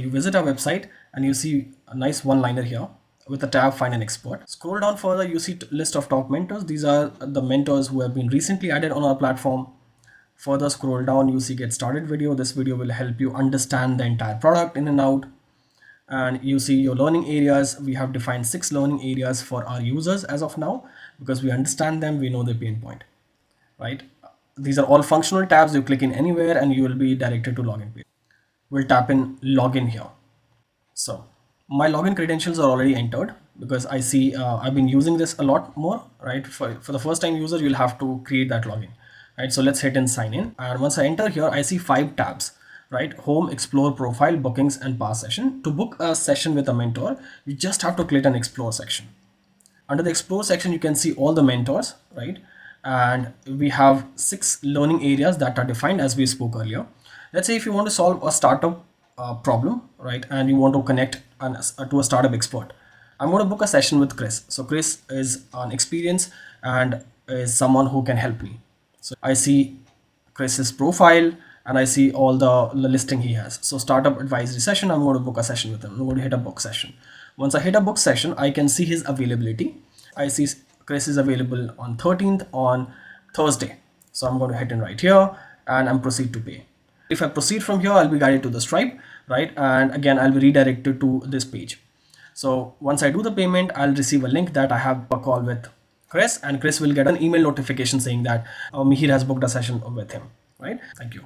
you visit our website and you see a nice one-liner here with the tab Find an Expert. Scroll down further, you see list of top mentors. These are the mentors who have been recently added on our platform. Further scroll down, you see Get Started video. This video will help you understand the entire product in and out. And you see your learning areas. We have defined 6 learning areas for our users as of now because we understand them, we know the pain point, right? These are all functional tabs. You click in anywhere and you will be directed to login page. We'll tap in login here. So my login credentials are already entered because I see I've been using this a lot more, right? For the first time user, you'll have to create that login, right? So let's hit and sign in. And once I enter here, I see 5 tabs, right? Home, explore, profile, bookings, and past session. To book a session with a mentor, you just have to click an explore section. Under the explore section, you can see all the mentors, right? And we have 6 learning areas that are defined as we spoke earlier. Let's say if you want to solve a startup problem, right? And you want to connect to a startup expert. I'm going to book a session with Chris. So Chris is an experience and is someone who can help me. So I see Chris's profile and I see all the listing he has. So startup advisory session, I'm going to book a session with him. I'm going to hit a book session. Once I hit a book session, I can see his availability. I see Chris is available on 13th on Thursday. So I'm going to hit in right here and I'm proceed to pay. If I proceed from here, I'll be guided to the Stripe, right? And again, I'll be redirected to this page. So once I do the payment, I'll receive a link that I have a call with Chris, and Chris will get an email notification saying that Mihir has booked a session with him, right? Thank you.